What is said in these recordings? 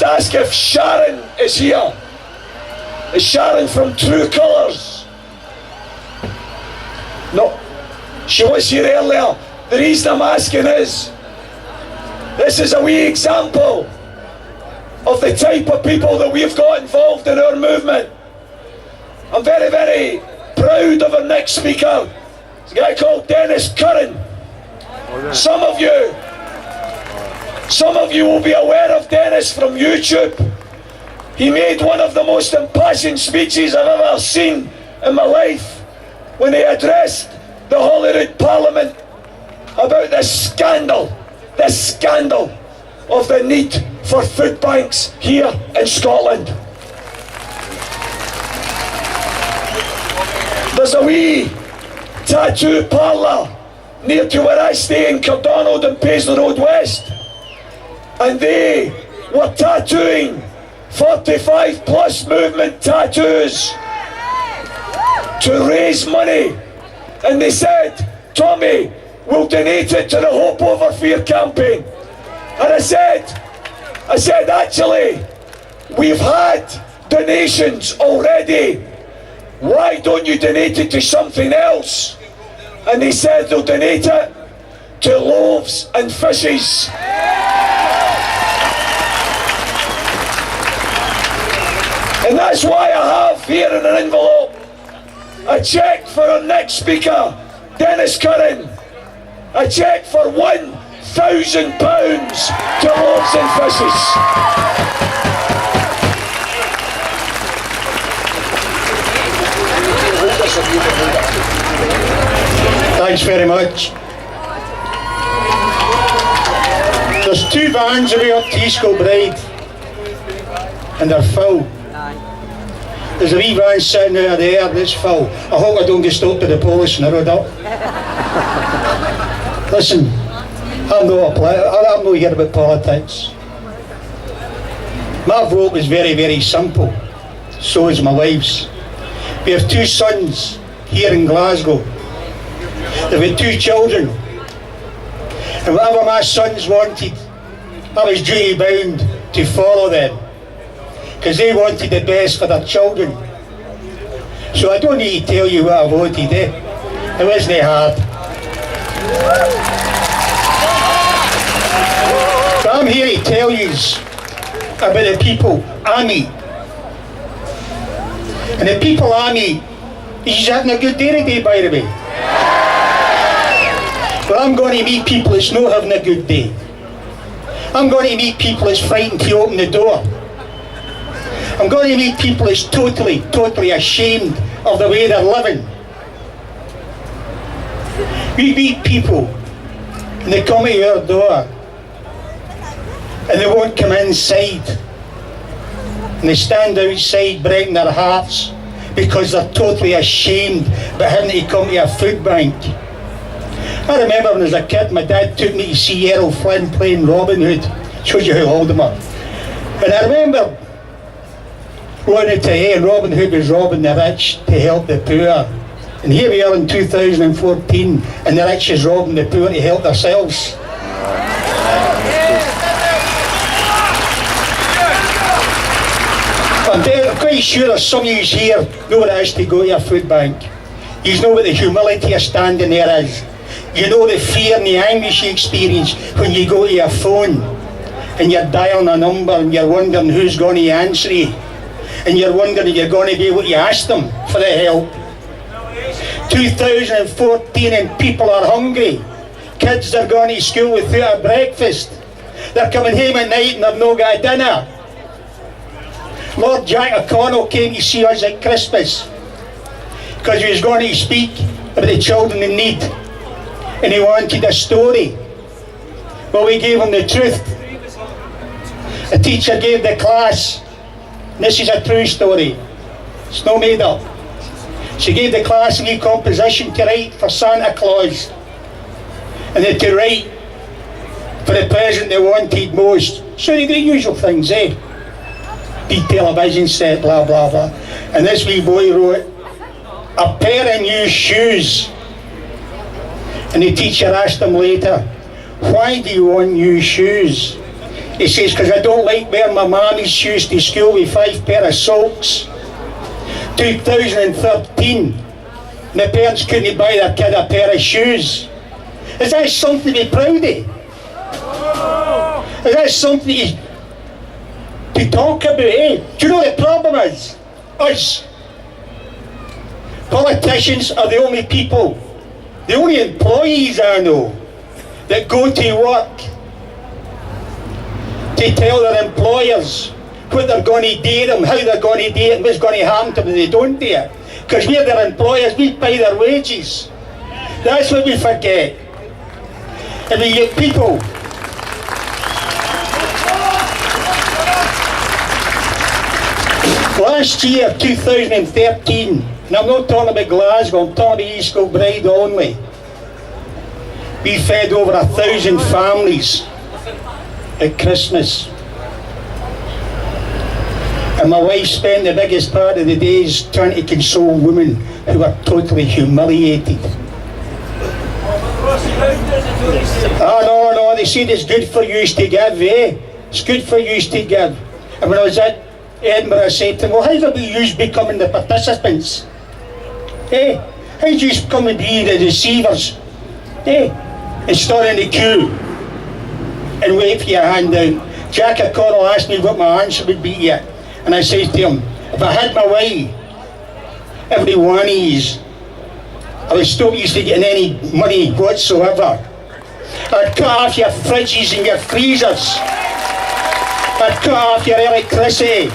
ask if Sharon is here. Is Sharon from True Colours? No, she was here earlier. The reason I'm asking is, this is a wee example of the type of people that we've got involved in our movement. I'm very, very proud of our next speaker. It's a guy called Denis Curran. Some of you will be aware of Denis from YouTube. He made one of the most impassioned speeches I've ever seen in my life when he addressed the Holyrood Parliament about the scandal of the need for food banks here in Scotland. There's a wee tattoo parlour near to where I stay in Cardonald and Paisley Road West, and they were tattooing 45 plus movement tattoos to raise money, and they said, Tommy, we'll donate it to the Hope Over Fear campaign. And I said, actually, we've had donations already. Why don't you donate it to something else? And they said they'll donate it to loaves and fishes. And that's why I have here in an envelope a cheque for our next speaker, Denis Curran. A cheque for £1,000 to loaves and fishes. Thanks very much. There's 2 vans away up to East Kilbride and they're full. There's a wee van sitting out there that's full. I hope I don't get stopped by the police on the road up. Listen, I'm not here about politics. My vote was very, very simple. So is my wife's. We have 2 sons here in Glasgow. They've got 2 children. And whatever my sons wanted, I was duty bound to follow them, because they wanted the best for their children. So I don't need to tell you what I voted, eh? It wasn't hard. But I'm here to tell you about the people I meet. And the people I meet, he's having a good day today, by the way. But I'm going to meet people that's not having a good day. I'm going to meet people that's frightened to open the door. I'm going to meet people that's totally ashamed of the way they're living. We meet people and they come to your door and they won't come inside. And they stand outside breaking their hearts because they're totally ashamed about having to come to a food bank. I remember when I was a kid, my dad took me to see Errol Flynn playing Robin Hood. Shows you how old I am. And I remember going out to and Robin Hood was robbing the rich to help the poor. And here we are in 2014 and the rich is robbing the poor to help themselves. I'm quite sure there's some of you here know what it is to go to a food bank. You know what the humility of standing there is. You know the fear and the anguish you experience when you go to your phone and you're dialing a number and you're wondering who's going to answer you. And you're wondering if you're going to be able to ask them for the help. 2014 and people are hungry. Kids are going to school without a breakfast. They're coming home at night and they've not got a dinner. Lord Jack O'Connell came to see us at Christmas because he was going to speak about the children in need and he wanted a story. Well, we gave him the truth. A teacher gave the class, and this is a true story, it's not made up. She gave the class a wee composition to write for Santa Claus and then to write for the present they wanted most. So they do the usual things, eh? Big television set, blah blah blah. And this wee boy wrote, a pair of new shoes. And the teacher asked him later, why do you want new shoes? He says, because I don't like wearing my mammy's shoes to school with 5 pair of socks. 2013, my parents couldn't buy their kid a pair of shoes. Is that something to be proud of? Is that something to talk about, eh? Do you know what the problem is? Us. Politicians are the only people, the only employees I know that go to work to tell their employers what they're going to do to them, how they're going to do it, and what's going to happen to them if they don't do it. Because we're their employers, we pay their wages. That's what we forget. And we get people. Last year, 2013, and I'm not talking about Glasgow, I'm talking about East Kilbride only, we fed over 1,000 families at Christmas. And my wife spent the biggest part of the days trying to console women who were totally humiliated. Oh no, they said it's good for you to give, eh? It's good for you to give. And when I was at Edinburgh, I said to them, well, how about you becoming the participants? Eh? How do you come and be the receivers? Eh? And stand in the queue and wait for your hand out. Jack O'Connell asked me what my answer would be yet. And I said to him, if I had my way, every one of these, I would stop you to getting any money whatsoever. I'd cut off your fridges and your freezers. I'd cut off your electricity.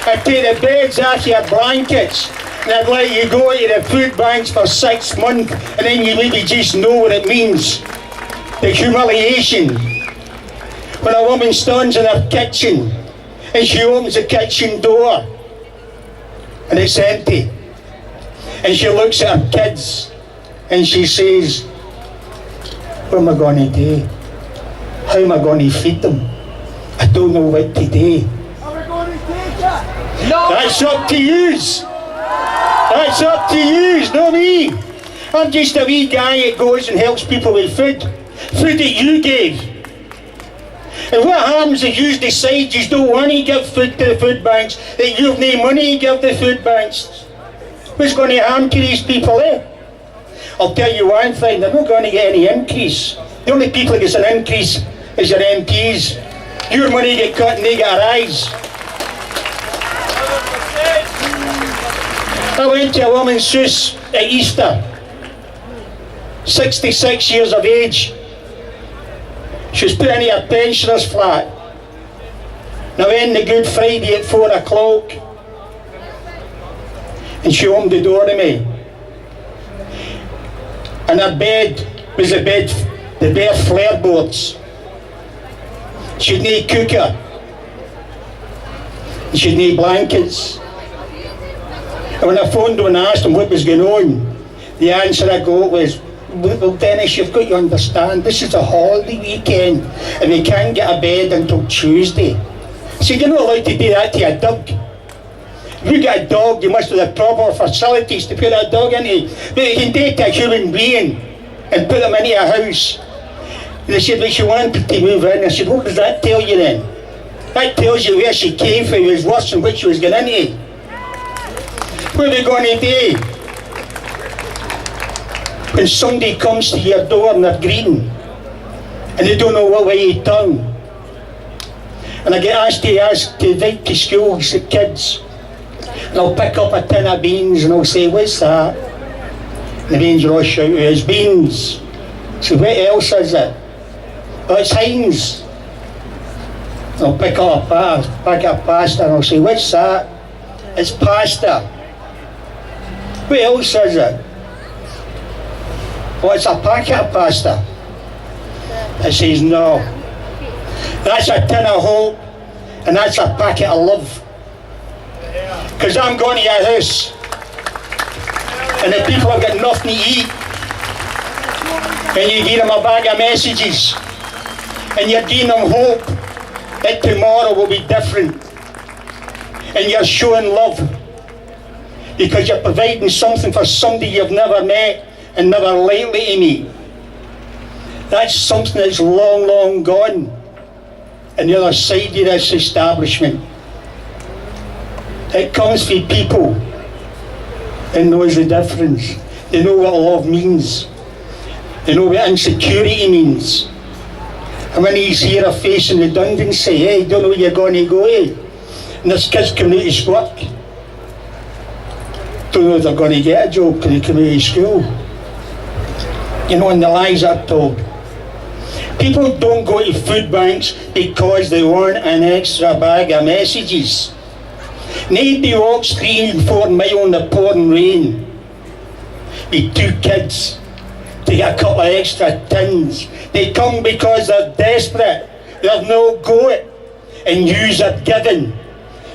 I'd take the beds off your blankets. And I'd let you go to the food banks for 6 months, and then you maybe just know what it means. The humiliation. When a woman stands in her kitchen and she opens the kitchen door and it's empty, and she looks at her kids and she says, what am I going to do? How am I going to feed them? I don't know what to do. Are we going to take it? No! That's up to yous. That's up to yous, not me. I'm just a wee guy that goes and helps people with food. Food that you gave. And what happens if you decide you don't want to give food to the food banks, that you've no money to give the food banks? What's going to happen to these people, eh? I'll tell you one thing, they're not going to get any increase. The only people that gets an increase is your MPs. Your money get cut and they get a rise. I went to a woman's house at Easter, 66 years of age. She was put in her pensioner's flat. Now in the Good Friday at 4 o'clock, and she opened the door to me. And her bed was the bare flare boards. She'd no cooker. And she'd no blankets. And when I phoned her and asked them what was going on, the answer I got was, well, Denis, you've got to understand, this is a holiday weekend and we can't get a bed until Tuesday. I said, you're not allowed to do that to a dog. If you get a dog, you must have the proper facilities to put that dog into. But you can take a human being and put them into a house. And they said, well, she wanted to move in. I said, what does that tell you then? That tells you where she came from was worse than what she was going into. What are we going to do? When somebody comes to your door and they're greeting, and they don't know what way to turn. And I get asked to invite to schools the kids. And I'll pick up a tin of beans and I'll say, what's that? And the beans will all shout, it's beans. So what else is it? Oh, it's Heinz. And I'll pick up a packet of pasta and I'll say, what's that? It's pasta. What else is it? Oh, it's a packet of pasta. I says, no. That's a tin of hope, and that's a packet of love. Because I'm going to your house, and the people have got nothing to eat, and you give them a bag of messages, and you're giving them hope that tomorrow will be different, and you're showing love, because you're providing something for somebody you've never met and never likely to meet. That's something that's long, long gone on the other side of this establishment. It comes from people and knows the difference. They know what love means. They know what insecurity means. And when he's here are facing redundancy, hey, don't know where you're going to go, eh? And there's kids coming out of work. Don't know if they're going to get a job when they come out of school. You know, and the lies are told. People don't go to food banks because they want an extra bag of messages. Nobody walks 3 and 4 miles in the pouring rain with 2 kids to get a couple of extra tins. They come because they're desperate. They've no go it. And yous are giving.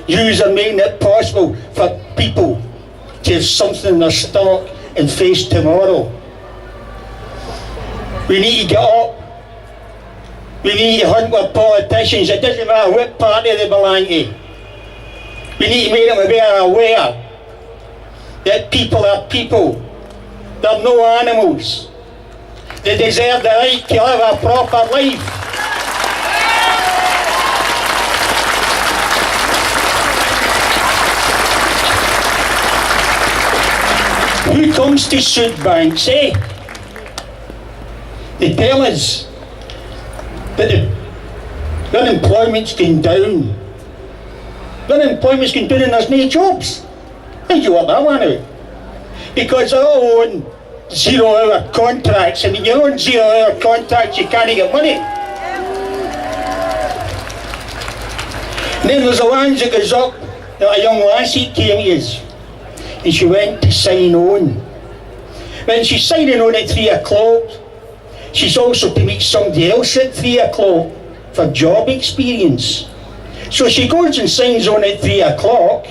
Yous are making it possible for people to have something in their stomach and face tomorrow. We need to get up. We need to hunt with politicians. It doesn't matter what party they belong to. We need to make them aware that people are people. They're no animals. They deserve the right to live a proper life. Who comes to food banks, eh? They tell us that the unemployment's going down. The unemployment's going down and there's no jobs. How do you work that one out? Because they're all on 0-hour contracts, and if you're on 0-hour contracts, you can't get money. And then there's the ones that goes up, that a young lassie came to us, and she went to sign on. When she's signing on at 3 o'clock, she's also to meet somebody else at 3 o'clock for job experience. So she goes and signs on at 3 o'clock,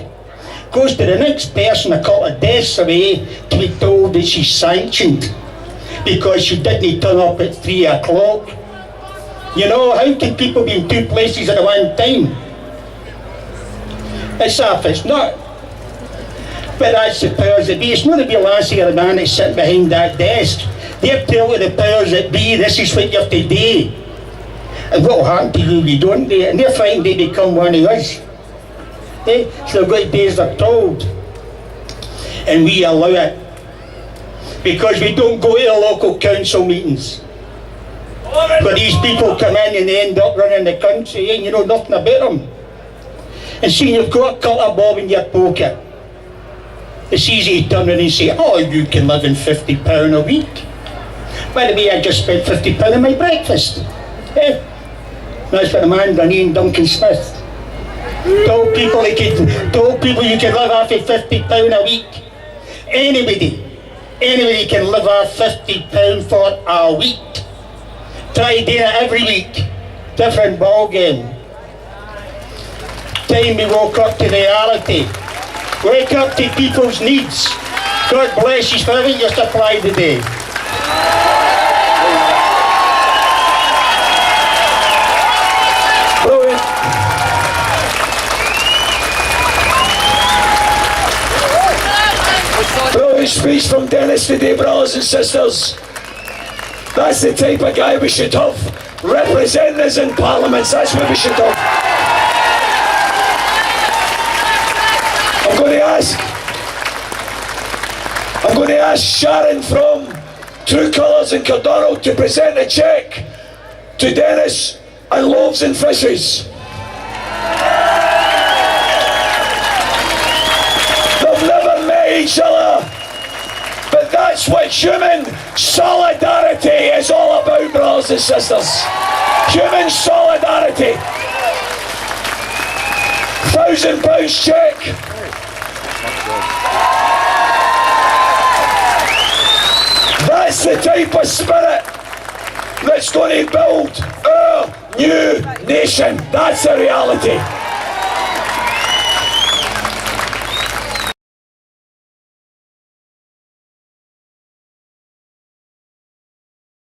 goes to the next person a couple of desks away to be told that she's sanctioned because she didn't turn up at 3 o'clock. You know, how can people be in 2 places at one time? It's not. But that's the powers that be. It's not to be a lassie or a man that's sitting behind that desk. They're telling the powers that be, this is what you have to do. And what will happen to you if you don't do it? And they're frightened they become one of us. Eh? So they've got to do as they're told. And we allow it. Because we don't go to the local council meetings. But these people come in and they end up running the country and you know nothing about them. And see, you've got a couple of bob in your pocket. It's easy to turn around and say, oh, you can live on £50 a week. By the way, I just spent £50 on my breakfast. Eh? That's what the man done, Ian Duncan Smith. Told people you can live off of £50 a week. Anybody can live off £50 for a week. Try doing it every week. Different ball game. Time we woke up to reality. Wake up to people's needs. God bless you for having your supply today. Brilliant. Brilliant speech from Denis today, brothers and sisters. That's the type of guy we should have representing us in parliaments. That's what we should have. I'm going to ask Sharon from True Colours in Cardonald to present a cheque to Denis and Loaves and Fishes. They've never met each other, but that's what human solidarity is all about, brothers and sisters. Human solidarity. £1,000 cheque. That's the type of spirit that's going to build our new nation. That's the reality.